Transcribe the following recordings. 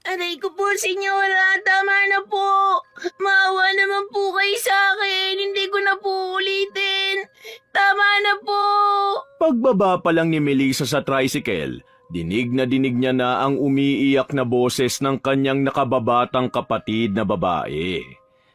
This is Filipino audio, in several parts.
Aray ko po, senyora. Tama na po. Maawa naman po kayo sa akin. Hindi ko na po ulitin. Tama na po. Pagbaba pa lang ni Melissa sa tricycle, dinig niya na ang umiiyak na boses ng kanyang nakababatang kapatid na babae.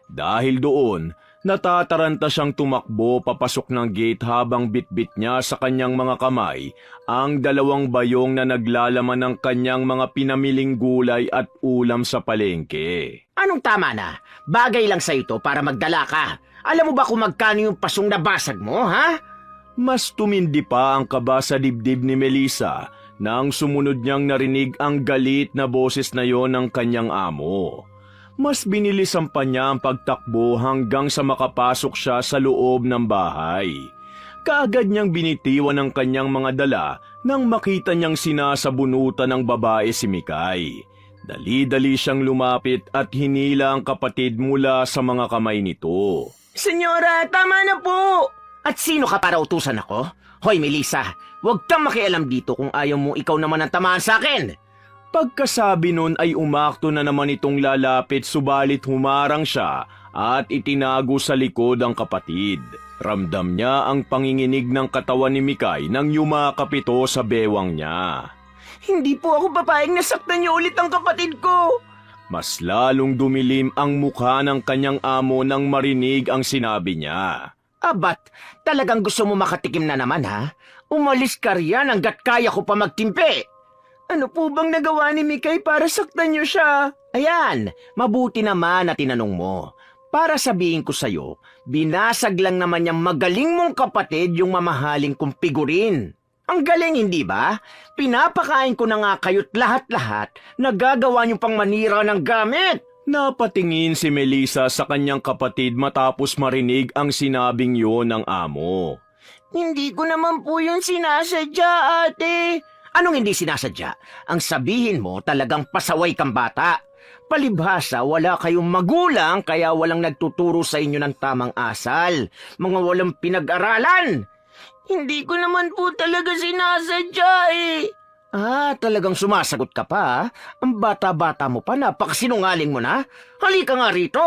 Dahil doon, natataranta siyang tumakbo papasok ng gate habang bitbit niya sa kanyang mga kamay ang 2 bayong na naglalaman ng kanyang mga pinamiling gulay at ulam sa palengke. Anong tama na? Bagay lang sa ito para magdala ka. Alam mo ba kung magkano yung pasong nabasag mo, ha? Mas tumindi pa ang kaba sa dibdib ni Melissa nang sumunod niyang narinig ang galit na boses na yon ng kanyang amo. Mas binilisan pa niya ang pagtakbo hanggang sa makapasok siya sa loob ng bahay. Kaagad niyang binitiwan ng kanyang mga dala nang makita niyang sinasabunutan ng babae si Mikay. Dali-dali siyang lumapit at hinila ang kapatid mula sa mga kamay nito. Senyora, tama na po. At sino ka para utusan ako? Hoy, Melissa, huwag kang makialam dito kung ayaw mo ikaw naman ang tamaan sa akin. Pagkasabi nun ay umakto na naman itong lalapit subalit humarang siya at itinago sa likod ang kapatid. Ramdam niya ang panginginig ng katawan ni Mikay nang yumakap ito sa bewang niya. Hindi po ako papayag na saktan niyo ulit ang kapatid ko. Mas lalong dumilim ang mukha ng kanyang amo nang marinig ang sinabi niya. Abat, talagang gusto mo makatikim na naman, ha? Umalis ka riyan hanggat kaya ko pa magtimpi. Ano po bang nagawa ni Mikay para saktan niyo siya? Ayan, mabuti naman na tinanong mo. Para sabihin ko sa'yo, binasag lang naman niyang magaling mong kapatid yung mamahaling kong figurin. Ang galing, hindi ba? Pinapakain ko na nga kayo't lahat-lahat, nagagawa niyo pang manira ng gamit. Napatingin si Melissa sa kanyang kapatid matapos marinig ang sinabing yon ng amo. Hindi ko naman po yun sinasadya, ate. Anong hindi sinasadya? Ang sabihin mo talagang pasaway kang bata. Palibhasa, wala kayong magulang kaya walang nagtuturo sa inyo ng tamang asal. Mga walang pinag-aralan. Hindi ko naman po talaga sinasadya eh. Talagang sumasagot ka pa, ha? Ang bata-bata mo pa, napakasinungaling mo na. Halika nga rito.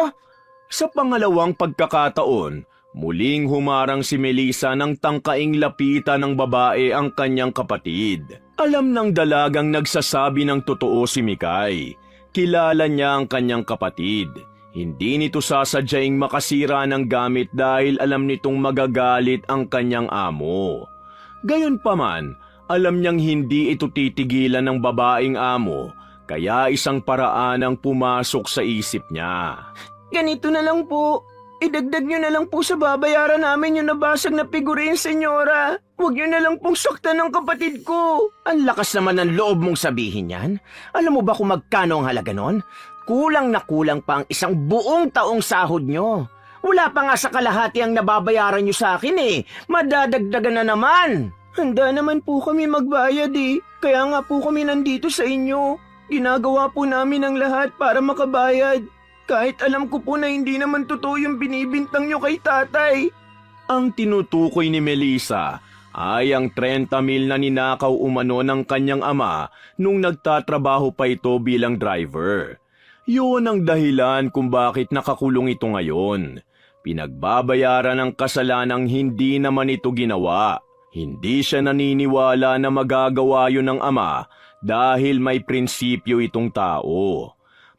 Sa pangalawang pagkakataon, muling humarang si Melissa nang tangkaing lapitan ng babae ang kanyang kapatid. Alam ng dalagang nagsasabi ng totoo si Mikay. Kilala niya ang kanyang kapatid. Hindi nito sasadyaing makasira ng gamit dahil alam nitong magagalit ang kanyang amo. Gayunpaman, alam niyang hindi ito titigilan ng babaeng amo, kaya isang paraan ang pumasok sa isip niya. Ganito na lang po. Idagdag niyo na lang po sa babayaran namin yung nabasag na figurin, senyora. Huwag niyo na lang pong saktan ng kapatid ko. Ang lakas naman ng loob mong sabihin yan. Alam mo ba kung magkano ang halaga nun? Kulang na kulang pa ang isang buong taong sahod nyo. Wala pa nga sa kalahati ang nababayaran nyo sa akin eh. Madadagdagan na naman. Handa naman po kami magbayad eh. Kaya nga po kami nandito sa inyo. Ginagawa po namin ang lahat para makabayad. Kahit alam ko po na hindi naman totoo yung binibintang nyo kay tatay. Ang tinutukoy ni Melissa ay ang 30,000 na ninakaw umano ng kanyang ama nung nagtatrabaho pa ito bilang driver. Yun ang dahilan kung bakit nakakulong ito ngayon. Pinagbabayaran ang kasalanang hindi naman ito ginawa. Hindi siya naniniwala na magagawa yun ng ama dahil may prinsipyo itong tao.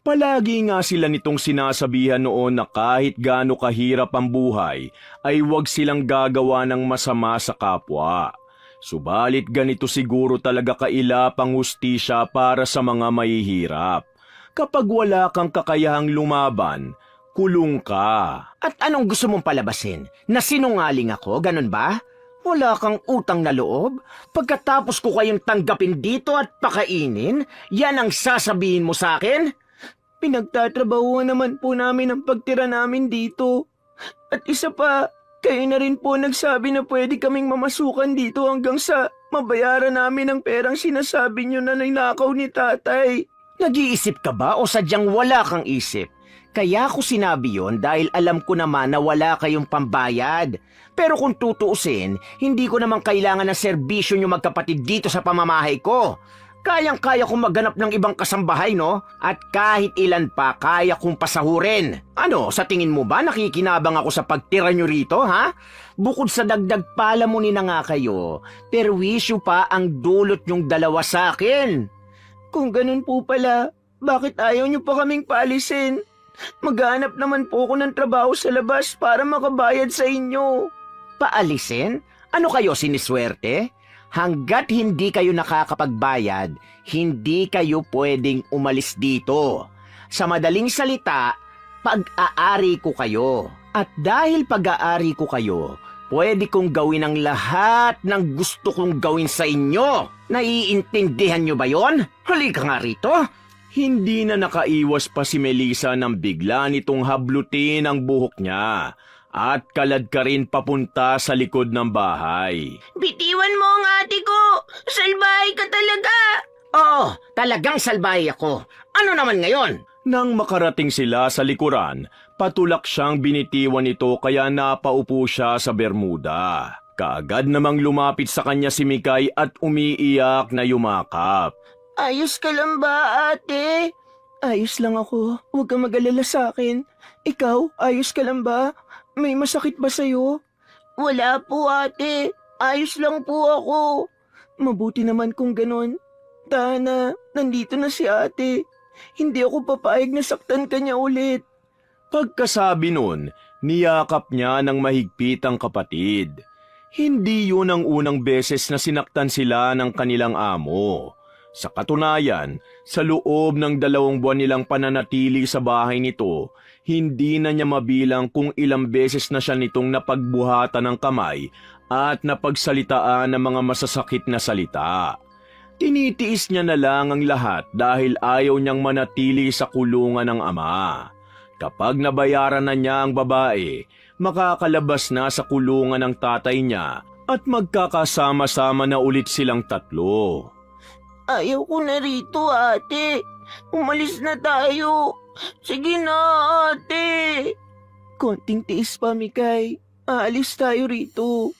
Palagi nga sila nitong sinasabihan noon na kahit gaano kahirap ang buhay, ay huwag silang gagawa ng masama sa kapwa. Subalit ganito siguro talaga kailap ang hustisya para sa mga mahihirap. Kapag wala kang kakayahang lumaban, kulong ka. At anong gusto mong palabasin? Na sinungaling ako, ganun ba? Wala kang utang na loob? Pagkatapos ko kayong tanggapin dito at pakainin, yan ang sasabihin mo sa akin? Pinagtatrabahuan naman po namin ang pagtira namin dito. At isa pa, kayo na rin po nagsabi na pwede kaming mamasukan dito hanggang sa mabayaran namin ang perang sinasabi nyo na ninakaw ni tatay. Nag-iisip ka ba o sadyang wala kang isip? Kaya ko sinabi yon dahil alam ko naman na wala kayong pambayad. Pero kung tutuusin, hindi ko naman kailangan ng serbisyo nyo magkapatid dito sa pamamahay ko. Kayang-kaya kong maghanap ng ibang kasambahay, no? At kahit ilan pa, kaya kong pasahurin. Ano, sa tingin mo ba nakikinabang ako sa pagtira nyo rito, ha? Bukod sa dagdag palamunin na nga kayo, perwisyo pa ang dulot nyong dalawa sa akin. Kung ganun po pala, bakit ayaw niyo pa kaming paalisin? Maghanap naman po ako ng trabaho sa labas para makabayad sa inyo. Paalisin? Ano kayo, siniswerte? Hanggat hindi kayo nakakapagbayad, hindi kayo pwedeng umalis dito. Sa madaling salita, pag-aari ko kayo. At dahil pag-aari ko kayo, pwede kong gawin ang lahat ng gusto kong gawin sa inyo. Naiintindihan nyo ba yon? Halika nga rito. Hindi na nakaiwas pa si Melissa nang bigla nitong hablutin ang buhok niya at kalad ka rin papunta sa likod ng bahay. Bitiwan mo ang ate ko! Salbahay ka talaga! Oo, talagang salbahe ako. Ano naman ngayon? Nang makarating sila sa likuran, patulak siyang binitiwan nito kaya napaupo siya sa bermuda. Kaagad namang lumapit sa kanya si Mikay at umiiyak na yumakap. Ayos ka lang ba, ate? Ayos lang ako. Huwag kang mag-alala sa akin. Ikaw, ayos ka lang ba? May masakit ba sa'yo? Wala po, ate. Ayos lang po ako. Mabuti naman kung ganon. Tana, nandito na si ate. Hindi ako papayag na saktan ka niya ulit. Pagkasabi nun, niyakap niya ng mahigpit ang kapatid. Hindi yun ang unang beses na sinaktan sila ng kanilang amo. Sa katunayan, sa loob ng 2 buwan nilang pananatili sa bahay nito, hindi na niya mabilang kung ilang beses na siya nitong napagbuhatan ng kamay at napagsalitaan ng mga masasakit na salita. Tinitiis niya na lang ang lahat dahil ayaw niyang manatili sa kulungan ng ama. Kapag nabayaran na niya ang babae, makakalabas na sa kulungan ng tatay niya at magkakasama-sama na ulit silang 3. Ayaw ko na rito, ate. Umalis na tayo. Sige na, ate. Konting tiis pa, Mikay. Aalis tayo rito.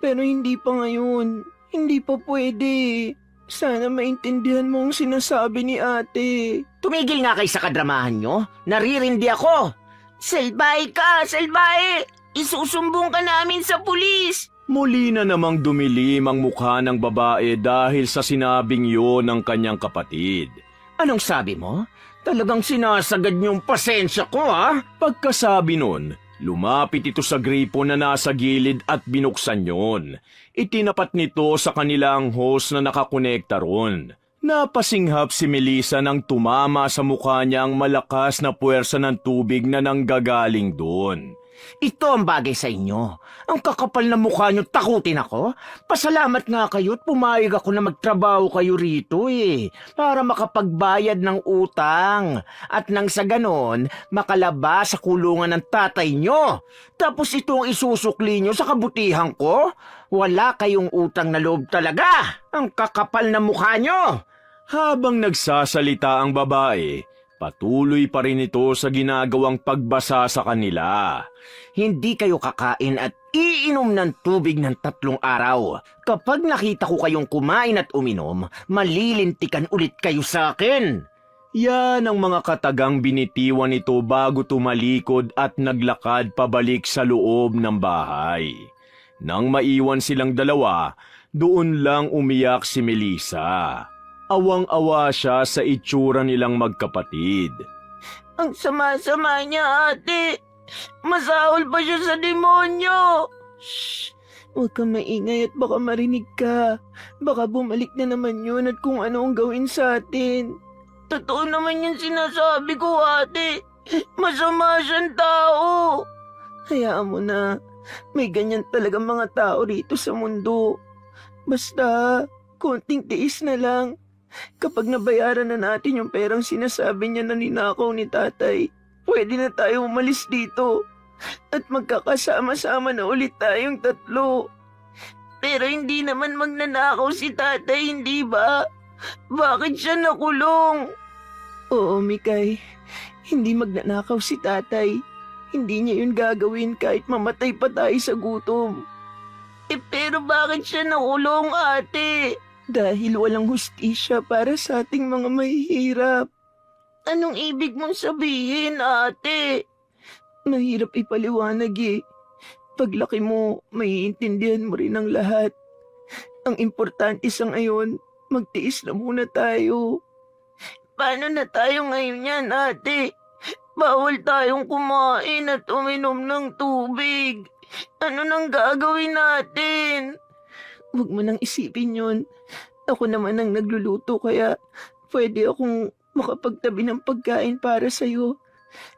Pero hindi pa ngayon. Hindi pa pwede. Sana maintindihan mo ang sinasabi ni ate. Tumigil nga kayo sa kadramahan nyo. Naririndi ako. Salbay ka, salbay! Isusumbong ka namin sa pulis! Muli na namang dumilim ang mukha ng babae dahil sa sinabing yun ng kanyang kapatid. Anong sabi mo? Talagang sinasagad niyong pasensya ko, ha? Pagkasabi nun, lumapit ito sa gripo na nasa gilid at binuksan yon. Itinapat nito sa kanilang hose na nakakonekta ron. Napasinghap si Melissa nang tumama sa mukha niya ang malakas na puwersa ng tubig na nanggagaling doon. Ito ang bagay sa inyo. Ang kakapal na mukha nyo, takutin ako. Pasalamat nga kayo at pumayag ako na magtrabaho kayo rito para makapagbayad ng utang. At nang sa ganon, makalabas sa kulungan ng tatay nyo. Tapos itong isusukli nyo sa kabutihan ko? Wala kayong utang na loob talaga. Ang kakapal na mukha nyo. Habang nagsasalita ang babae, patuloy pa rin ito sa ginagawang pagbasa sa kanila. Hindi kayo kakain at iinom ng tubig ng 3 araw. Kapag nakita ko kayong kumain at uminom, malilintikan ulit kayo sa akin. Yan ang mga katagang binitiwan nito bago tumalikod at naglakad pabalik sa loob ng bahay. Nang maiwan silang 2, doon lang umiyak si Melissa. Awang-awa siya sa itsura nilang magkapatid. Ang sama-sama niya, ate. Masahol pa siya sa demonyo. Shh! Huwag kang maingay at baka marinig ka. Baka bumalik na naman yun at kung ano ang gawin sa atin. Totoo naman yung sinasabi ko, ate. Masama siyang tao. Hayaan mo na. May ganyan talagang mga tao rito sa mundo. Basta, konting tiis na lang. Kapag nabayaran na natin yung perang sinasabi niya na ninakaw ni tatay, pwede na tayo umalis dito. At magkakasama-sama na ulit tayong 3. Pero hindi naman magnanakaw si tatay, hindi ba? Bakit siya nakulong? Oo, Mikay. Hindi magnanakaw si tatay. Hindi niya yun gagawin kahit mamatay pa tayo sa gutom. Pero bakit siya nakulong, ate? Dahil walang hustisya para sa ating mga mahihirap. Anong ibig mong sabihin, ate? Mahirap ipaliwanag eh. Paglaki mo, maiintindihan mo rin ang lahat. Ang importante sa ngayon, magtiis na muna tayo. Paano na tayo ngayon yan, ate? Bawal tayong kumain at uminom ng tubig. Ano nang gagawin natin? Huwag mo nang isipin yun. Ako naman ang nagluluto kaya pwede akong makapagtabi ng pagkain para sa'yo.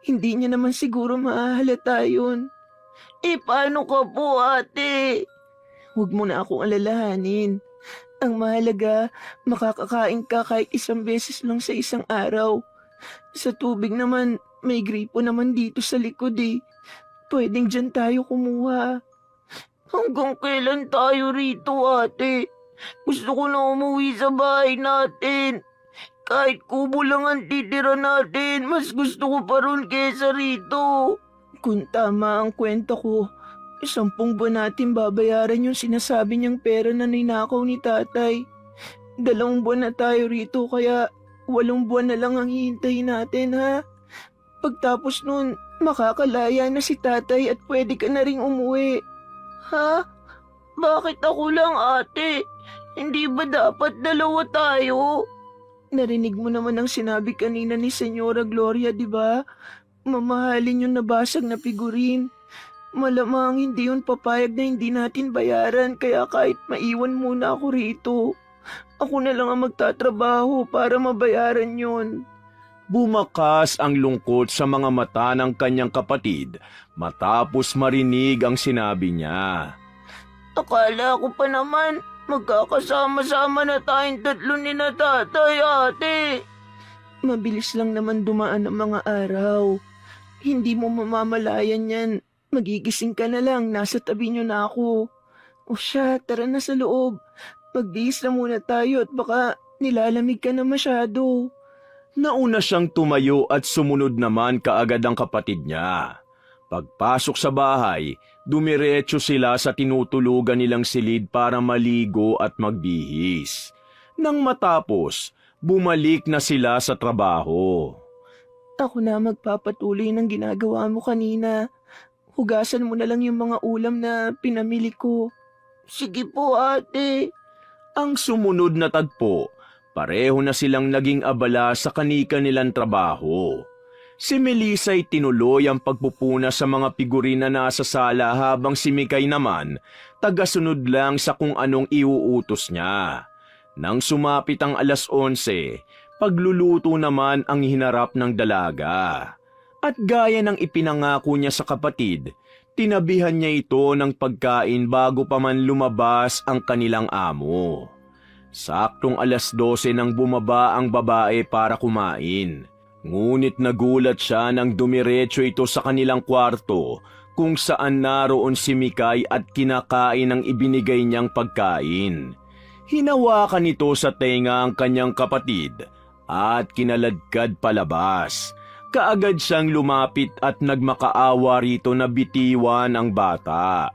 Hindi niya naman siguro mahahalata yun. Paano ka po, ate? Huwag mo na akong alalahanin. Ang mahalaga, makakakain ka kahit isang beses lang sa isang araw. Sa tubig naman, may gripo naman dito sa likod eh. Pwedeng dyan tayo kumuha. Hanggang kailan tayo rito, ate? Gusto ko na umuwi sa bahay natin. Kahit kubo lang ang titira natin, mas gusto ko pa ron kesa rito. Kung tama ang kwento ko, 10 buwan natin babayaran yung sinasabi niyang pera na ninakaw ni tatay. 2 buwan na tayo rito kaya 8 buwan na lang ang hihintayin natin ha. Pagtapos nun, makakalaya na si tatay at pwede ka na ring umuwi. Ha? Bakit ako lang, ate? Hindi ba dapat 2 tayo? Narinig mo naman ang sinabi kanina ni Senyora Gloria, di ba? Mamahalin yung nabasag na figurin. Malamang hindi yun papayag na hindi natin bayaran kaya kahit maiwan muna ako rito. Ako na lang ang magtatrabaho para mabayaran yun. Bumakas ang lungkot sa mga mata ng kanyang kapatid matapos marinig ang sinabi niya. Akala ko pa naman magkakasama-sama na tayong 3 ni na tatay, ate. Mabilis lang naman dumaan ang mga araw. Hindi mo mamamalayan yan. Magigising ka na lang, nasa tabi niyo na ako. O siya, tara na sa loob. Magbihis na muna tayo at baka nilalamig ka na masyado. Nauna siyang tumayo at sumunod naman kaagad ang kapatid niya. Pagpasok sa bahay, dumiretso sila sa tinutulugan nilang silid para maligo at magbihis. Nang matapos, bumalik na sila sa trabaho. Ako na magpapatuloy ng ginagawa mo kanina. Hugasan mo na lang yung mga ulam na pinamili ko. Sige po, ate. Ang sumunod na tagpo, pareho na silang naging abala sa kanika nilang trabaho. Si Melisa'y tinuloy ang pagpupuna sa mga figurin na nasa sala habang si Mikay naman, tagasunod lang sa kung anong iuutos niya. Nang sumapit ang 11:00, pagluluto naman ang hinarap ng dalaga. At gaya ng ipinangako niya sa kapatid, tinabihan niya ito ng pagkain bago pa man lumabas ang kanilang amo. Saktong 12:00 nang bumaba ang babae para kumain. Ngunit nagulat siya nang dumiretso ito sa kanilang kwarto kung saan naroon si Mikay at kinakain ang ibinigay niyang pagkain. Hinawakan nito sa tenga ang kanyang kapatid at kinaladkad palabas. Kaagad siyang lumapit at nagmakaawa rito na bitiwan ang bata.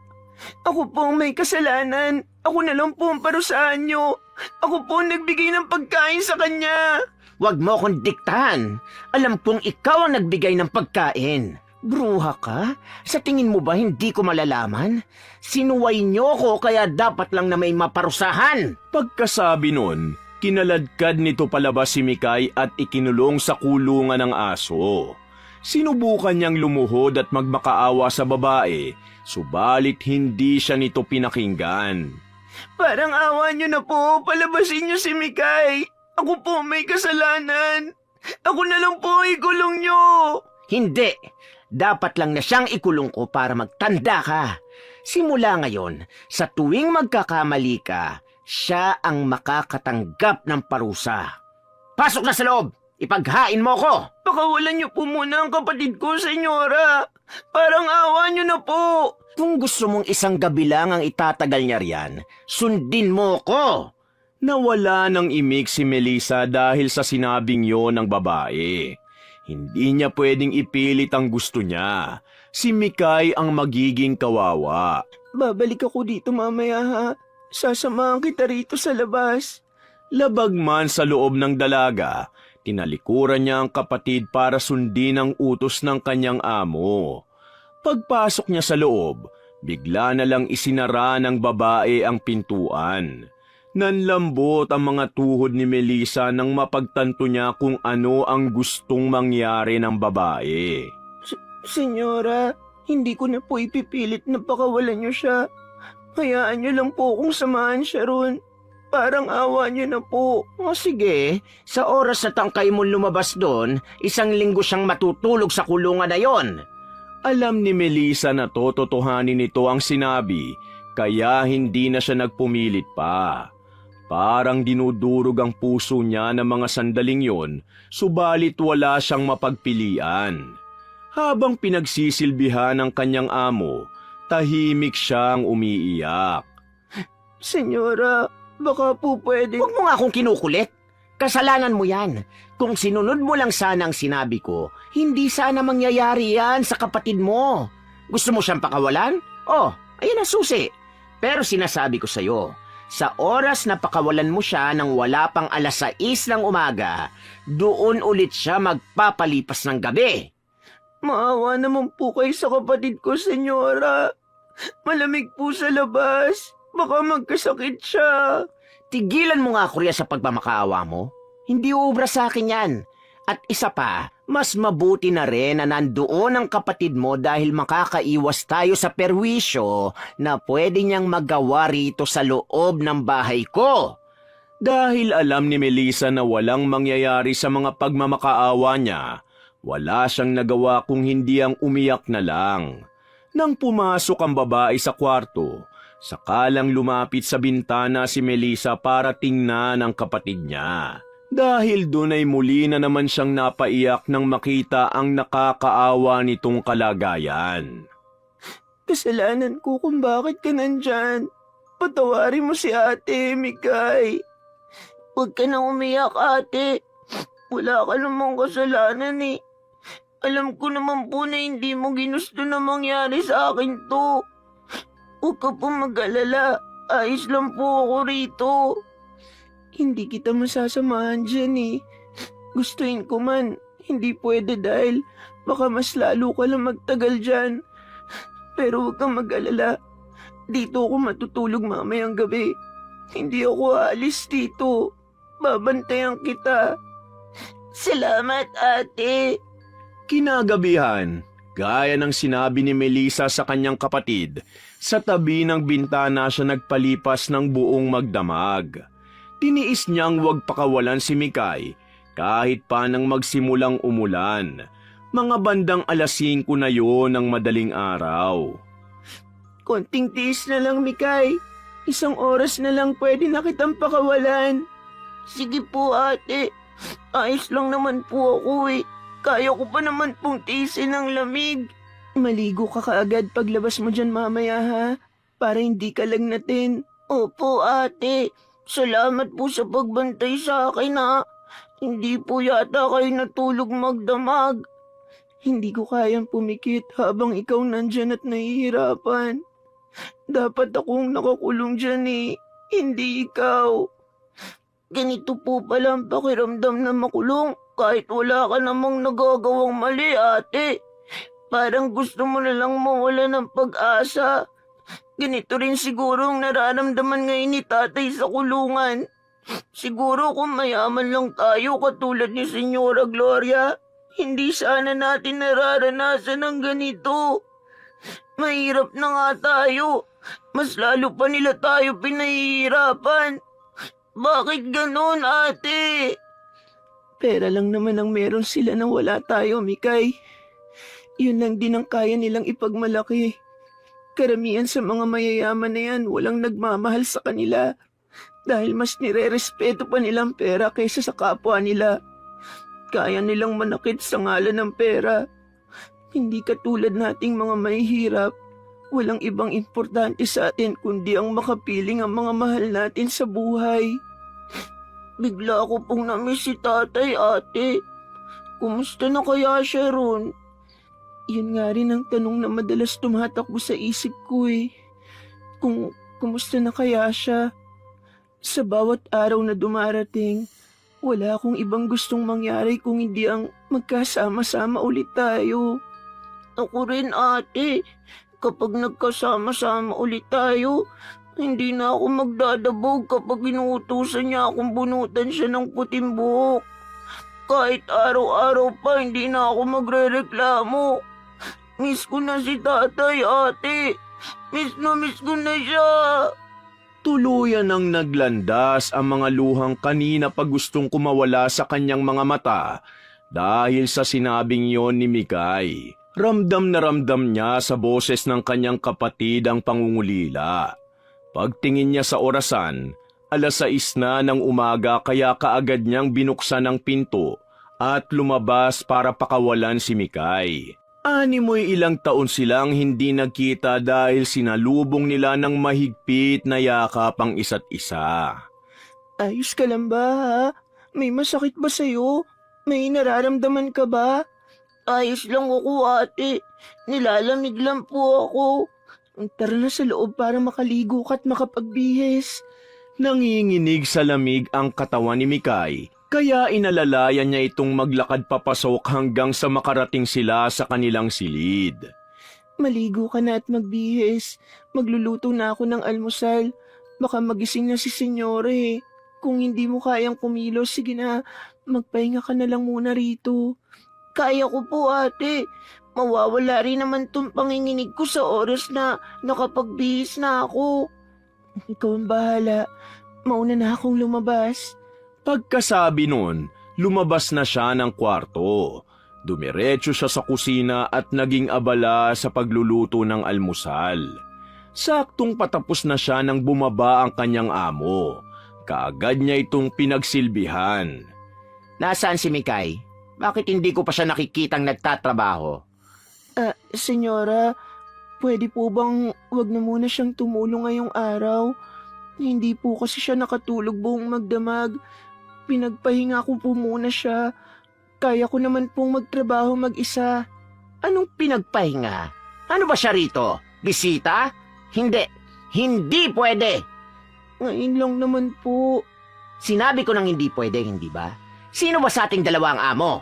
Ako po ang may kasalanan. Ako na lang po ang parusahan niyo. Ako po ang nagbigay ng pagkain sa kanya. Huwag mo akong diktahan. Alam kong ikaw ang nagbigay ng pagkain. Bruha ka? Sa tingin mo ba hindi ko malalaman? Sinuway niyo ko kaya dapat lang na may maparusahan. Pagkasabi nun, kinaladkad nito palabas si Mikay at ikinulong sa kulungan ng aso. Sinubukan niyang lumuhod at magmakaawa sa babae, subalit hindi siya nito pinakinggan. Parang awa niyo na po. Palabasin niyo si Mikay. Ako po may kasalanan. Ako na lang po ikulong niyo. Hindi. Dapat lang na siyang ikulong ko para magtanda ka. Simula ngayon, sa tuwing magkakamali ka, siya ang makakatanggap ng parusa. Pasok na sa loob! Ipaghain mo ko! Pakawalan niyo po muna ang kapatid ko, senyora. Parang awa niyo na po. Kung gusto mong isang gabi lang ang itatagal niya riyan, sundin mo ko! Nawala ng imik si Melissa dahil sa sinabing yon ng babae. Hindi niya pwedeng ipilit ang gusto niya. Si Mikay ang magiging kawawa. Babalik ako dito mamaya ha. sasamahan kita rito sa labas. Labag man sa loob ng dalaga, tinalikuran niya ang kapatid para sundin ang utos ng kanyang amo. Pagpasok niya sa loob, bigla na lang isinara ng babae ang pintuan. Nanlambot ang mga tuhod ni Melissa nang mapagtanto niya kung ano ang gustong mangyari ng babae. Senyora, hindi ko na po ipipilit na pakawalan niyo siya. Hayaan niyo lang po kung samahan siya ron. Parang awa niyo na po. O sige, sa oras na tangkay mong lumabas doon, 1 linggo siyang matutulog sa kulungan na yon. Alam ni Melissa na tototohanin nito ang sinabi, kaya hindi na siya nagpumilit pa. Parang dinudurog ang puso niya ng mga sandaling yon, subalit wala siyang mapagpilian. Habang pinagsisilbihan ng kanyang amo, tahimik siyang umiiyak. Senyora, baka po pwede. Huwag mo nga akong kinukulit. Kasalanan mo yan. Kung sinunod mo lang sana ang sinabi ko, hindi sana mangyayari yan sa kapatid mo. Gusto mo siyang pakawalan? Oh, ayun ang susi. Pero sinasabi ko sa'yo, sa oras na pakawalan mo siya nang wala pang 6:00 ng umaga, doon ulit siya magpapalipas ng gabi. Maawa naman po kayo sa kapatid ko, senyora. Malamig po sa labas. Baka magkasakit siya. Tigilan mo nga, Kurya, sa pagmamakaawa mo. Hindi uubra sa akin yan. At isa pa, mas mabuti na rin na nandoon ang kapatid mo dahil makakaiwas tayo sa perwisyo na pwede niyang magawa rito sa loob ng bahay ko. Dahil alam ni Melissa na walang mangyayari sa mga pagmamakaawa niya, wala siyang nagawa kung hindi ang umiyak na lang. Nang pumasok ang babae sa kwarto, sakalang lumapit sa bintana si Melissa para tingnan ang kapatid niya. Dahil doon ay muli na naman siyang napaiyak nang makita ang nakakaawa nitong kalagayan. Kasalanan ko kung bakit ka nandyan. Patawarin mo si ate, Mikay. Huwag ka na umiyak, ate. Wala ka namang kasalanan eh. Alam ko naman po na hindi mo ginusto na mangyari sa akin to. Huwag ka po mag-alala. Ayos lang po ako rito. Hindi kita masasamahan dyan eh. Gustuin ko man, hindi pwede dahil baka mas lalo ka lang magtagal dyan. Pero huwag kang mag-alala. Dito ako matutulog mamayang gabi. Hindi ako aalis dito. Babantayan kita. Salamat, ate. Kinagabihan, gaya ng sinabi ni Melissa sa kanyang kapatid, sa tabi ng bintana siya nagpalipas ng buong magdamag. Tiniis niyang huwag pakawalan si Mikay kahit pa nang magsimulang umulan. Mga bandang 5:00 na yon ng madaling araw. Konting tiis na lang, Mikay. 1 oras na lang pwede na kitang pakawalan. Sige po, ate. Ayos lang naman po ako eh. Kaya ko pa naman pong tiisin ng lamig. Maligo ka kaagad paglabas mo dyan mamaya ha. Para hindi ka lagnatin. Opo, ate. Salamat po sa pagbantay sa akin ha. Hindi po yata kayo natulog magdamag. Hindi ko kayang pumikit habang ikaw nandyan at nahihirapan. Dapat akong nakakulong dyan eh. Hindi ikaw. Ganito po pala ang pakiramdam na makulong kahit wala ka namang nagagawang mali, ate. Parang gusto mo na lang mawala ng pag-asa. Ganito rin siguro ang nararamdaman ngayon ni tatay sa kulungan. Siguro kung mayaman lang tayo katulad ni Senyora Gloria, hindi sana natin nararanasan ng ganito. Mahirap na nga tayo. Mas lalo pa nila tayo pinahihirapan. Bakit ganon, ate? Pera lang naman ang meron sila nang wala tayo, Mikay. Yun lang din ang kaya nilang ipagmalaki. Karamihan sa mga mayayaman na yan walang nagmamahal sa kanila dahil mas nire-respeto pa nilang pera kaysa sa kapwa nila. Kaya nilang manakit sa ngalan ng pera. Hindi katulad nating mga mahihirap. Walang ibang importante sa atin kundi ang makapiling ang mga mahal natin sa buhay. Bigla ako pong namiss si tatay, ate. Kumusta na kaya siya ron? Yun nga rin ang tanong na madalas tumatakbo sa isip ko eh. Kung Kumusta na kaya siya? Sa bawat araw na dumarating, wala akong ibang gustong mangyari kung hindi ang magkasama-sama ulit tayo. Ako rin, ate. Kapag nagkasama-sama ulit tayo, hindi na ako magdadabog kapag inuutusan niya akong bunutan siya ng puting buhok. Kahit araw-araw pa, hindi na ako magrereklamo. Miss ko na si tatay, ate. Miss ko na siya. Tuluyan nang naglandas ang mga luhang kanina pa gustong kumawala sa kanyang mga mata dahil sa sinabing yon ni Mikay. Ramdam na ramdam niya sa boses ng kanyang kapatid ang pangungulila. Pagtingin niya sa orasan, 6:00 na ng umaga kaya kaagad niyang binuksan ang pinto at lumabas para pakawalan si Mikay. 61 taon silang hindi nagkita dahil sinalubong nila ng mahigpit na yakap ang isa't isa. Ayos ka lang ba, ha? May masakit ba sa'yo? May nararamdaman ka ba? Ayos lang ako, ate. Nilalamig lang po ako. Tara na sa loob para makaligo ka at makapagbihis. Nanginginig sa lamig ang katawan ni Mikay, kaya inalalayan niya itong maglakad papasok hanggang sa makarating sila sa kanilang silid. Maligo ka na at magbihis. Magluluto na ako ng almusal. Baka magising na si Senyore. Kung hindi mo kayang kumilos, sige na, magpahinga ka na lang muna rito. Kaya ko po, ate. Mawawala rin naman tong panginginig ko sa oras na nakapagbihis na ako. Ikaw ang bahala. Mauna na akong lumabas. Pagkasabi nun, lumabas na siya ng kwarto. Dumiretso siya sa kusina at naging abala sa pagluluto ng almusal. Saktong patapos na siya nang bumaba ang kanyang amo. Kaagad niya itong pinagsilbihan. Nasaan si Mikay? Bakit hindi ko pa siya nakikitang nagtatrabaho? Senyora, pwede po bang wag na muna siyang tumulong ngayong araw? Hindi po kasi siya nakatulog buong magdamag. Pinagpahinga ko po muna siya. Kaya ko naman pong magtrabaho mag-isa. Anong pinagpahinga? Ano ba siya rito? Bisita? Hindi. Hindi pwede. Ngayon lang naman po. Sinabi ko nang hindi pwede, hindi ba? Sino ba sa ating dalawa ang amo?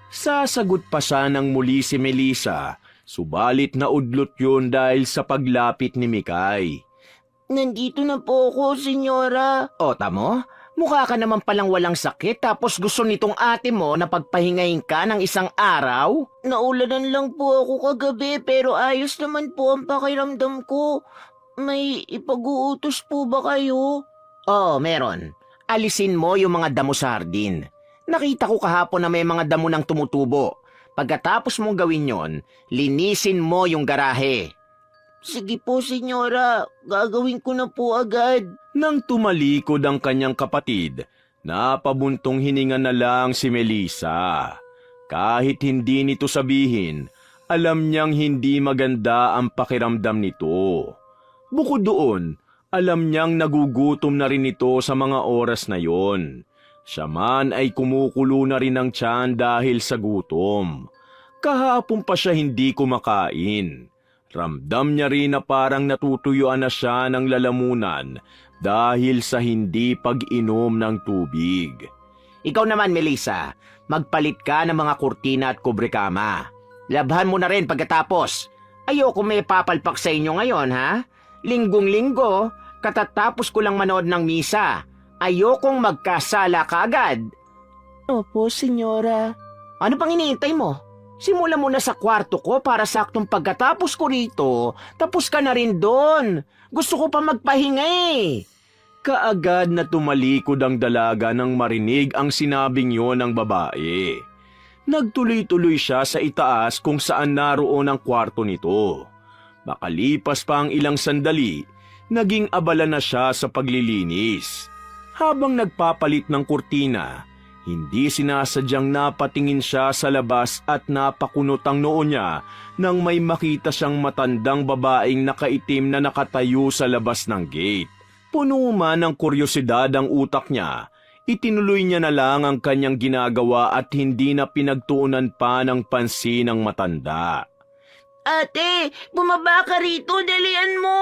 Sasagot pa siya ng muli si Melissa, subalit naudlot yun dahil sa paglapit ni Mikay. Nandito na po ako, senyora. O, tamo? Mukha ka naman palang walang sakit tapos gusto nitong ate mo na pagpahingahin ka ng isang araw? Naulanan lang po ako kagabi pero ayos naman po ang pakiramdam ko. May ipag-uutos po ba kayo? Oo, meron. Alisin mo yung mga damo sa hardin. Nakita ko kahapon na may mga damo nang tumutubo. Pagkatapos mong gawin yon, linisin mo yung garahe. Sige po, senyora. Gagawin ko na po agad. Nang tumalikod ang kanyang kapatid, napabuntong hininga na lang si Melissa. Kahit hindi nito sabihin, alam niyang hindi maganda ang pakiramdam nito. Bukod doon, alam niyang nagugutom na rin ito sa mga oras na yon. Siya man ay kumukulo na rin ang tiyan dahil sa gutom. Kahapon pa siya hindi kumakain. Ramdam niya rin na parang natutuyuan na siya ng lalamunan dahil sa hindi pag-inom ng tubig. Ikaw naman, Melissa, magpalit ka ng mga kurtina at kubrekama. Labhan mo na rin pagkatapos. Ayoko may papalpak sa inyo ngayon, ha? Linggong-linggo, katatapos ko lang manood ng misa. Ayokong magkasala kaagad. Opo, senyora. Ano pang iniintay mo? Simula mo na sa kwarto ko para saktong pagkatapos ko rito, tapos ka na rin doon. Gusto ko pa magpahinga eh. Kaagad na tumalikod ang dalaga nang marinig ang sinabing yon ng babae. Nagtuloy-tuloy siya sa itaas kung saan naroon ang kwarto nito. Makalipas pa ang ilang sandali, naging abala na siya sa paglilinis. Habang nagpapalit ng kurtina, hindi sinasadyang napatingin siya sa labas at napakunot ang noo niya nang may makita siyang matandang babaeng nakaitim na nakatayo sa labas ng gate. Puno man ng kuryosidad ang utak niya, itinuloy niya na lang ang kanyang ginagawa at hindi na pinagtuunan pa ng pansin ng matanda. Ate, bumaba ka rito, dalian mo.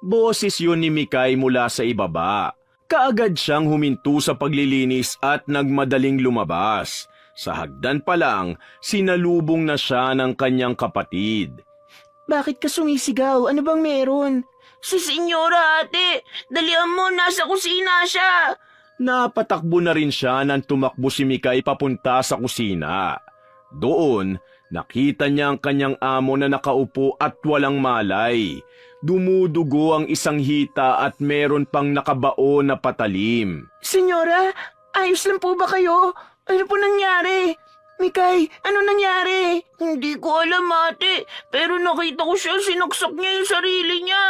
Boses yun ni Mikay mula sa ibaba. Kaagad siyang huminto sa paglilinis at nagmadaling lumabas. Sa hagdan pa lang, sinalubong na siya ng kanyang kapatid. Bakit ka sumisigaw? Ano bang meron? Si Senyora, ate! Dalihan mo, nasa kusina siya! Napatakbo na rin siya nang tumakbo si Mikay papunta sa kusina. Doon, nakita niya ang kanyang amo na nakaupo at walang malay. Dumudugo ang isang hita at meron pang nakabaon na patalim. Senyora, ayos lang po ba kayo? Ano po nangyari? Mikay, ano nangyari? Hindi ko alam, ate. Pero nakita ko siya, sinaksak niya yung sarili niya.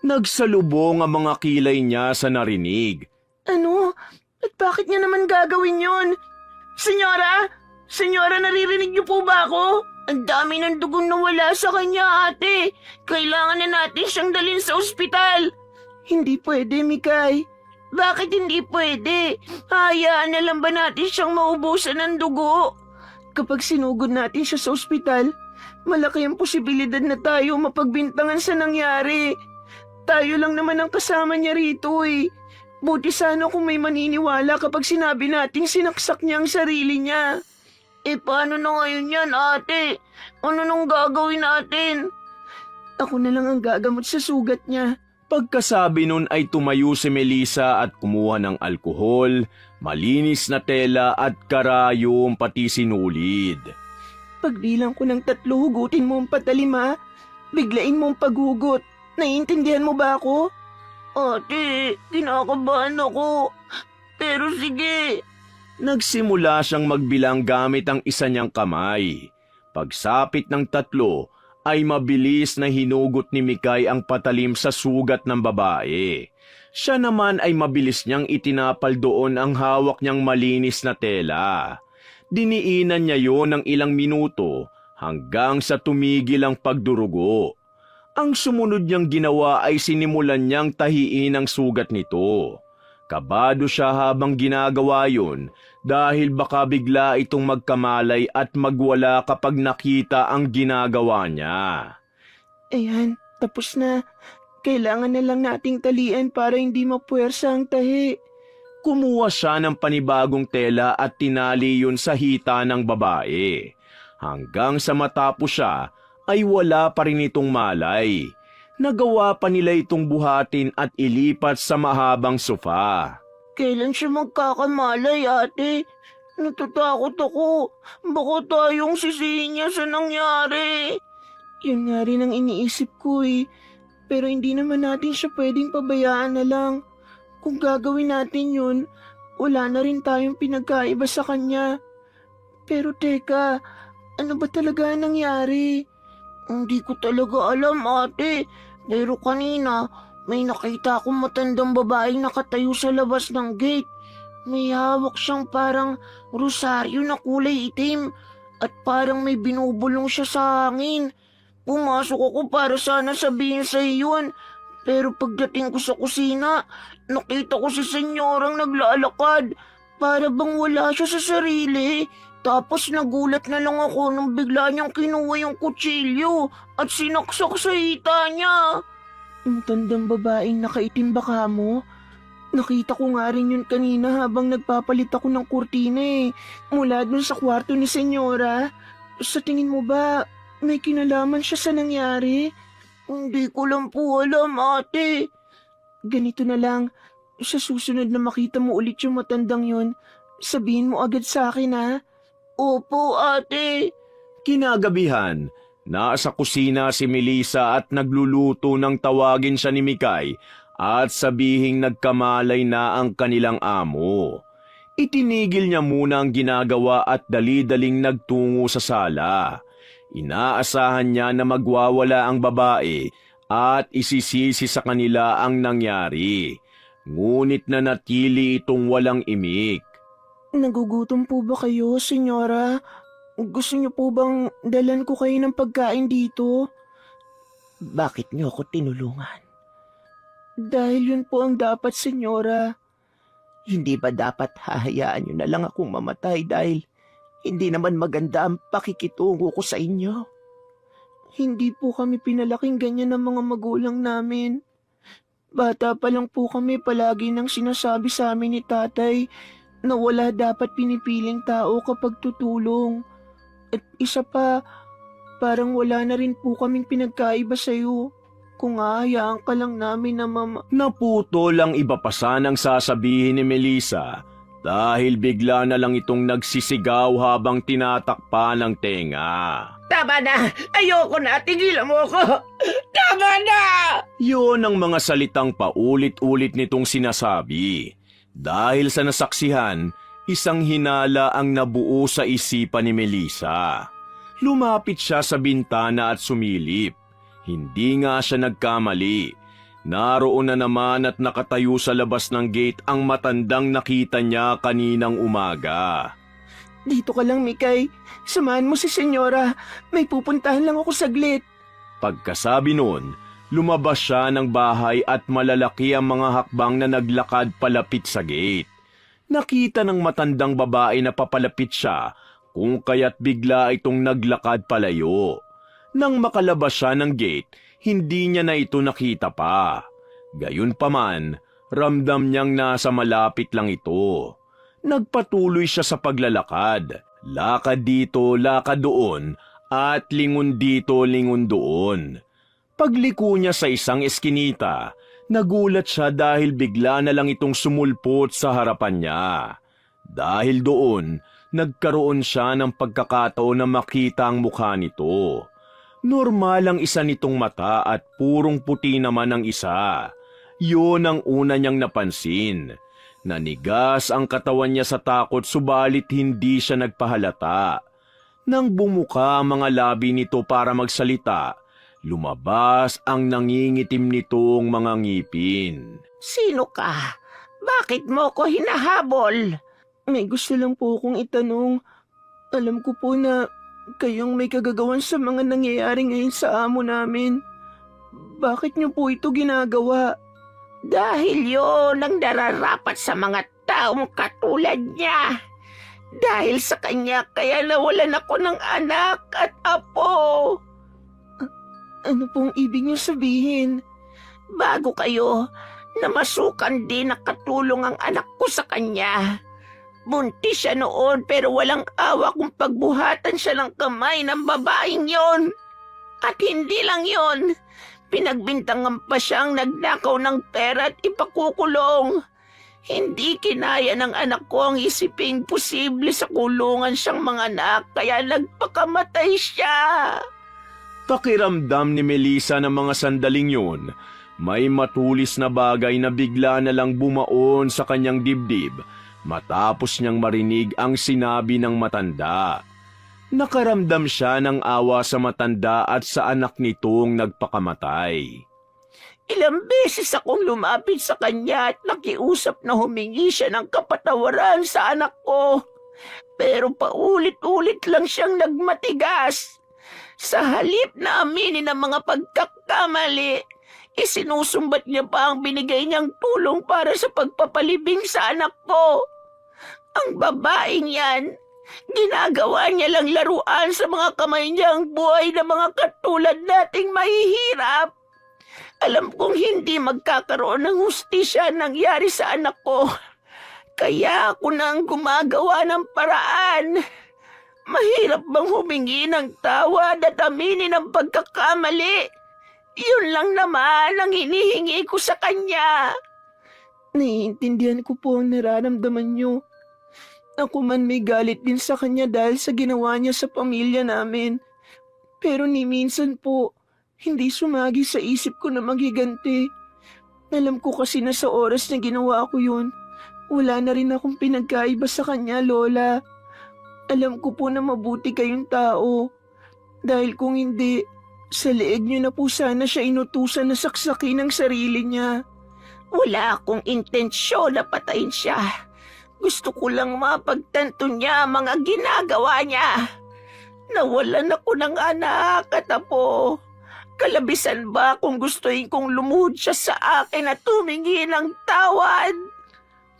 Nagsalubong ang mga kilay niya sa narinig. Ano? At bakit niya naman gagawin yon? Senyora? Senyora, naririnig niyo po ba ako? Ang dami ng dugong nawala sa kanya, ate. Kailangan na natin siyang dalhin sa ospital. Hindi pwede, Mikay. Bakit hindi pwede? Hayaan na lang ba natin siyang maubusan ng dugo? Kapag sinugod natin siya sa ospital, malaki ang posibilidad na tayo mapagbintangan sa nangyari. Tayo lang naman ang kasama niya rito eh. Buti sana kung may maniniwala kapag sinabi nating sinaksak niya ang sarili niya. Paano na ngayon yan, ate? Ano nang gagawin natin? Ako na lang ang gagamot sa sugat niya. Pagkasabi nun ay tumayo si Melissa at kumuha ng alkohol, malinis na tela at karayom pati sinulid. Pagbilang ko ng 3, hugutin mo ang patalim, ha? Biglain mo ang paghugot. Naiintindihan mo ba ako? Ate, kinakabahan ako. Pero sige. Nagsimula siyang magbilang gamit ang isa niyang kamay. Pagsapit ng 3, ay mabilis na hinugot ni Mikay ang patalim sa sugat ng babae. Siya naman ay mabilis niyang itinapal doon ang hawak niyang malinis na tela. Diniinan niya yon ng ilang minuto hanggang sa tumigil ang pagdurugo. Ang sumunod niyang ginawa ay sinimulan niyang tahiin ang sugat nito. Kabado siya habang ginagawa yun dahil baka bigla itong magkamalay at magwala kapag nakita ang ginagawa niya. Ayan, tapos na. Kailangan na lang nating talian para hindi mapuwersa ang tahi. Kumuha siya ng panibagong tela at tinali yun sa hita ng babae. Hanggang sa matapos siya ay wala pa rin itong malay. Nagawa pa nila itong buhatin at ilipat sa mahabang sofa. Kailan siya magkakamalay, ate? Natatakot ako. Baka tayong sisihin niya sa nangyari. Yun nga rin ang iniisip ko eh. Pero hindi naman natin siya pwedeng pabayaan na lang. Kung gagawin natin yun, wala na rin tayong pinagkaiba sa kanya. Pero teka, ano ba talaga ang nangyari? Hindi ko talaga alam, ate. Pero kanina, may nakita akong matandang babaeng nakatayo sa labas ng gate. May hawak siyang parang rosaryo na kulay itim at parang may binubulong siya sa hangin. Pumasok ako para sana sabihin sa iyon. Pero pagdating ko sa kusina, nakita ko si senyorang naglalakad. Para bang wala siya sa sarili. Tapos nagulat na lang ako nung bigla niyang kinuha yung kutsilyo at sinaksak sa hita niya. Yung tandang babaeng nakaitim baka mo? Nakita ko nga rin yun kanina habang nagpapalit ako ng kurtina eh. Mula dun sa kwarto ni senyora. Sa tingin mo ba, may kinalaman siya sa nangyari? Hindi ko lang po alam, ate. Ganito na lang, sa susunod na makita mo ulit yung matandang yun, sabihin mo agad sa akin ha. Opo, ate. Kinagabihan, nasa kusina si Melissa at nagluluto ng tawagin siya ni Mikay at sabihing nagkamalay na ang kanilang amo. Itinigil niya muna ang ginagawa at dali-daling nagtungo sa sala. Inaasahan niya na magwawala ang babae at isisisi sa kanila ang nangyari. Ngunit nanatili itong walang imik. Nagugutom po ba kayo, senyora? Gusto niyo po bang dalan ko kayo ng pagkain dito? Bakit niyo ako tinulungan? Dahil yun po ang dapat, senyora. Hindi ba dapat hahayaan niyo na lang akong mamatay dahil hindi naman maganda ang pakikitungo ko sa inyo? Hindi po kami pinalaking ganyan ng mga magulang namin. Bata pa lang po kami, palagi nang sinasabi sa amin ni tatay na wala dapat pinipiling tao kapag tutulong. At isa pa, parang wala na rin po kaming pinagkaiba sa'yo. Kung aayaan ka lang namin na Naputo lang iba pa sanang sasabihin ni Melissa dahil bigla na lang itong nagsisigaw habang tinatakpan ng tenga. Tama na! Ayoko na! Tigilan mo ako! Tama na! Yun ang mga salitang paulit-ulit nitong sinasabi. Dahil sa nasaksihan, isang hinala ang nabuo sa isipan ni Melissa. Lumapit siya sa bintana at sumilip. Hindi nga siya nagkamali. Naroon na naman at nakatayo sa labas ng gate ang matandang nakita niya kaninang umaga. Dito ka lang, Mikay. Samahan mo si Senyora. May pupuntahan lang ako saglit. Pagkasabi nun, lumabas siya ng bahay at malalaki ang mga hakbang na naglakad palapit sa gate. Nakita ng matandang babae na papalapit siya kung kaya't bigla itong naglakad palayo. Nang makalabas siya ng gate, hindi niya na ito nakita pa. Gayunpaman, ramdam niyang nasa malapit lang ito. Nagpatuloy siya sa paglalakad. Lakad dito, lakad doon, at lingon dito, lingon doon. Pagliko niya sa isang eskinita, nagulat siya dahil bigla na lang itong sumulpot sa harapan niya. Dahil doon, nagkaroon siya ng pagkakataon na makita ang mukha nito. Normal ang isa nitong mata at purong puti naman ang isa. Yun ang una niyang napansin. Nanigas ang katawan niya sa takot subalit hindi siya nagpahalata. Nang bumuka ang mga labi nito para magsalita, lumabas ang nangingitim nitong mga ngipin. Sino ka? Bakit mo ko hinahabol? May gusto lang po akong itanong. Alam ko po na kayong may kagagawan sa mga nangyayari ngayon sa amo namin. Bakit niyo po ito ginagawa? Dahil yun ang nararapat sa mga taong katulad niya. Dahil sa kanya kaya nawalan ako ng anak at apo. Ano pong ibig niyo sabihin? Bago kayo, namasukan din na katulong ang anak ko sa kanya. Buntis siya noon pero walang awa kung pagbuhatan siya ng kamay ng babaeng yon. At hindi lang yon, pinagbintangan pa siyang nagnakaw ng pera at ipakukulong. Hindi kinaya ng anak ko ang isiping posible sa kulungan siyang manganak kaya nagpakamatay siya. Pakiramdam ni Melissa ng mga sandaling yun, may matulis na bagay na bigla na lang bumaon sa kanyang dibdib matapos niyang marinig ang sinabi ng matanda. Nakaramdam siya ng awa sa matanda at sa anak nitong nagpakamatay. Ilang beses akong lumapit sa kanya at nakiusap na humingi siya ng kapatawaran sa anak ko. Pero paulit-ulit lang siyang nagmatigas. Sa halip na aminin ang mga pagkakamali, isinusumbat niya pa ang binigay niyang tulong para sa pagpapalibing sa anak ko. Ang babaeng yan, ginagawa niya lang laruan sa mga kamay niya ang buhay ng mga katulad nating mahihirap. Alam kong hindi magkakaroon ng hustisya nangyari sa anak ko. Kaya ako nang gumagawa ng paraan. Mahirap bang humingi ng tawad at aminin ang pagkakamali? Yun lang naman ang hinihingi ko sa kanya. Naiintindihan ko po ang nararamdaman niyo. Ako man may galit din sa kanya dahil sa ginawa niya sa pamilya namin. Pero ni minsan po, hindi sumagi sa isip ko na maghiganti. Alam ko kasi na sa oras na ginawa ko yun, wala na rin akong pinagkaiba sa kanya, Lola. Alam ko po na mabuti kayong tao. Dahil kung hindi, sa leeg niyo na po sana siya inutusan na saksakin ng sarili niya. Wala akong intensyon na patayin siya. Gusto ko lang mapagtanto niya ang mga ginagawa niya. Nawalan ako ng anak at apo. Kalabisan ba kung gustuin kong lumuhod siya sa akin at humingi ng tawad?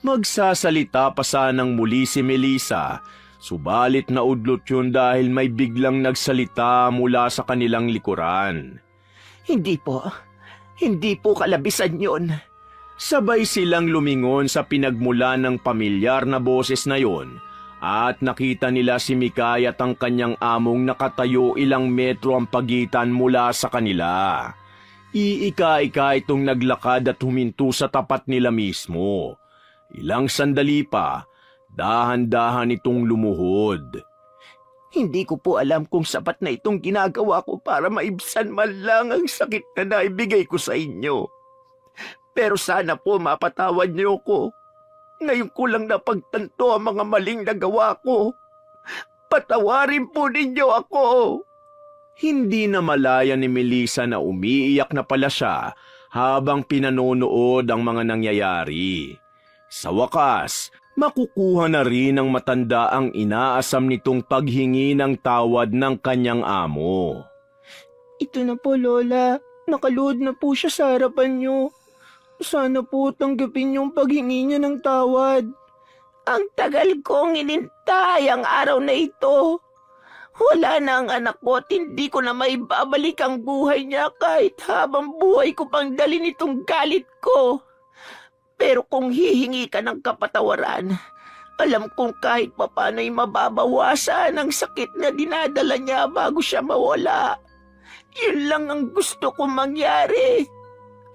Magsasalita pa sanang muli si Melissa, subalit naudlot yun dahil may biglang nagsalita mula sa kanilang likuran. Hindi po. Hindi po kalabisan yon. Sabay silang lumingon sa pinagmula ng pamilyar na boses na yon at nakita nila si Mikay at ang kanyang among nakatayo ilang metro ang pagitan mula sa kanila. Iika-ika itong naglakad at huminto sa tapat nila mismo. Ilang sandali pa, dahan-dahan itong lumuhod. Hindi ko po alam kung sapat na itong ginagawa ko para maibsan man lang ang sakit na naibigay ko sa inyo. Pero sana po mapatawad niyo ko. Ngayon ko lang napagtanto ang mga maling nagawa ko. Patawarin po ninyo ako. Hindi na malaya ni Melissa na umiiyak na pala siya habang pinanonood ang mga nangyayari. Sa wakas, makukuha na rin ng matanda ang inaasam nitong paghingi ng tawad ng kanyang amo. Ito na po, Lola. Nakaluhod na po siya sa harapan niyo. Sana po tanggapin yung paghingi niya ng tawad. Ang tagal kong inintay ang araw na ito. Wala na ang anak ko at hindi ko na maibabalik ang buhay niya kahit habang buhay ko pang dalhin itong galit ko. Pero kung hihingi ka ng kapatawaran, alam kong kahit papano'y mababawasan ang sakit na dinadala niya bago siya mawala. Yun lang ang gusto kong mangyari.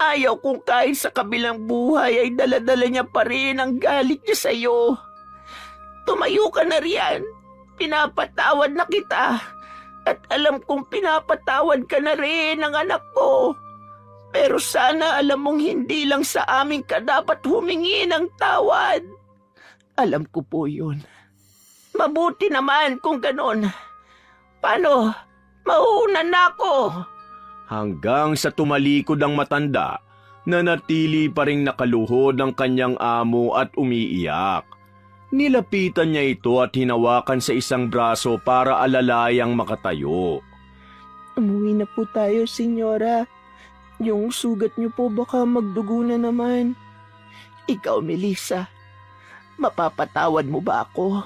Ayaw kong kahit sa kabilang buhay ay daladala niya pa rin ang galit niya sa'yo. Tumayo ka na riyan. Pinapatawad na kita. At alam kong pinapatawad ka na rin ng anak ko. Pero sana alam mong hindi lang sa amin ka dapat humingi ng tawad. Alam ko po yun. Mabuti naman kung ganon. Paano? Mauuna na ako. Hanggang sa tumalikod ang matanda, nanatili pa ring nakaluhod ang kanyang amo at umiiyak. Nilapitan niya ito at hinawakan sa isang braso para alalayang makatayo. Umuwi na po tayo, senyora. Yung sugat niyo po baka magdugo na naman. Ikaw, Melissa, mapapatawad mo ba ako?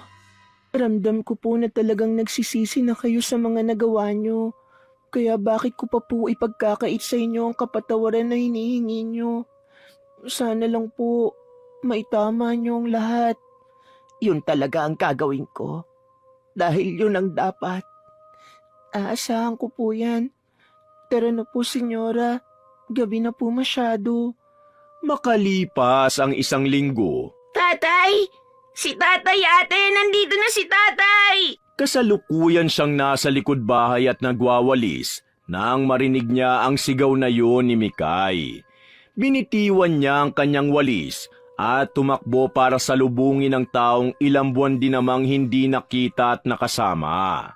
Ramdam ko po na talagang nagsisisi na kayo sa mga nagawa niyo. Kaya bakit ko pa po ipagkakait sa inyo ang kapatawaran na hinihingi niyo? Sana lang po maitama niyo ang lahat. Yun talaga ang gagawin ko. Dahil yun ang dapat. Aasahan ko po yan. Tara na po, senyora. Gabi na po masyado. Makalipas ang isang linggo, Tatay! Si tatay ate! Nandito na si tatay! kasalukuyan siyang nasa likod bahay at nagwawalis nang marinig niya ang sigaw na yun ni Mikay. Binitiwan niya ang kanyang walis at tumakbo para salubungin ang taong ilang buwan din namang hindi nakita at nakasama.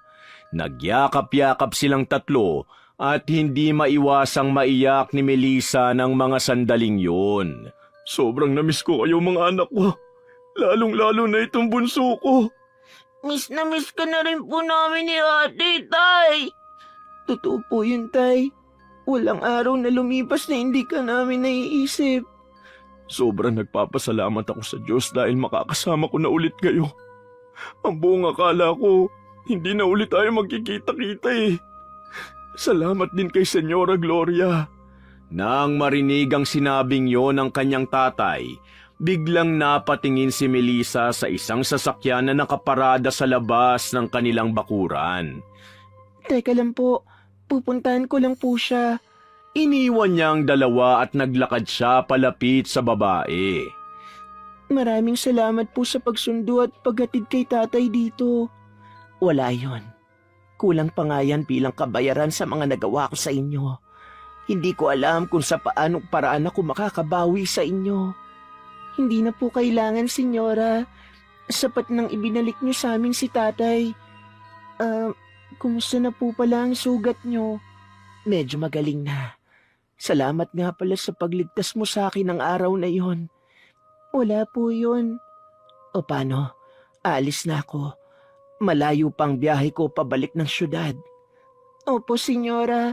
Nagyakap-yakap silang tatlo at hindi maiwasang maiyak ni Melissa ng mga sandaling yun. Sobrang namiss ko kayo mga anak ko. Lalong-lalo na itong bunso ko. Miss na miss ka na rin po namin ni ate, tay! Totoo po yun, tay. Walang araw na lumipas na hindi ka namin naiisip. Sobrang nagpapasalamat ako sa Diyos dahil makakasama ko na ulit kayo. Ang buong akala ko, hindi na ulit tayo magkikita-kita eh. Salamat din kay Senyora Gloria. Nang marinig ang sinabing yon ng kanyang tatay, biglang napatingin si Melissa sa isang sasakyan na nakaparada sa labas ng kanilang bakuran. Teka lang po, pupuntahan ko lang po siya. Iniwan niya ang dalawa at naglakad siya palapit sa babae. Maraming salamat po sa pagsundo at paghatid kay tatay dito. Wala yon. Kulang pa nga yan bilang kabayaran sa mga nagawa ko sa inyo. Hindi ko alam kung sa paanong paraan ako makakabawi sa inyo. Hindi na po kailangan, senyora. Sapat nang ibinalik niyo sa amin si tatay. Kumusta na po pala ang sugat niyo? Medyo magaling na. Salamat nga pala sa pagligtas mo sa akin ng araw na iyon. Wala po yun. O paano? Alis na ako. Malayo pang biyahe ko pabalik ng syudad. Opo, senyora.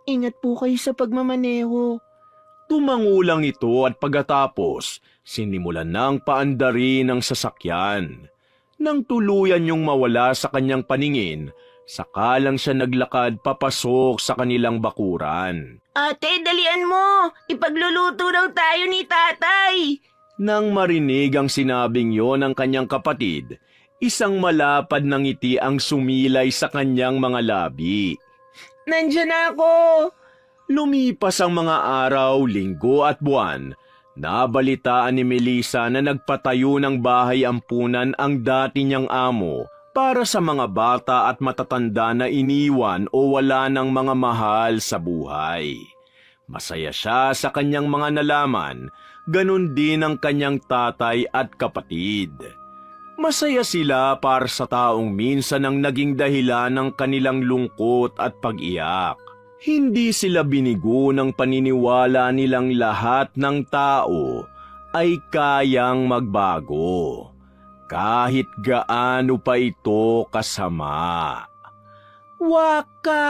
Ingat po kayo sa pagmamaneho. Tumangulang ito at pagkatapos, sinimulan ng paandari ng sasakyan. Nang tuluyan niyong mawala sa kanyang paningin, Saka lang siya naglakad papasok sa kanilang bakuran. Ate, dalian mo! Ipagluluto daw tayo ni tatay! Nang marinig ang sinabing yon ng kanyang kapatid, isang malapad na ngiti ang sumilay sa kanyang mga labi. Nandyan ako! Lumipas ang mga araw, linggo at buwan. Nabalitaan ni Melissa na nagpatayo ng bahay ampunan ang dati niyang amo para sa mga bata at matatanda na iniwan o wala ng mga mahal sa buhay. Masaya siya sa kanyang mga nalaman, ganun din ang kanyang tatay at kapatid. Masaya sila para sa taong minsan ang naging dahilan ng kanilang lungkot at pag-iyak. Hindi sila binigo ng paniniwala nilang lahat ng tao ay kayang magbago, kahit gaano pa ito kasama. Wakas!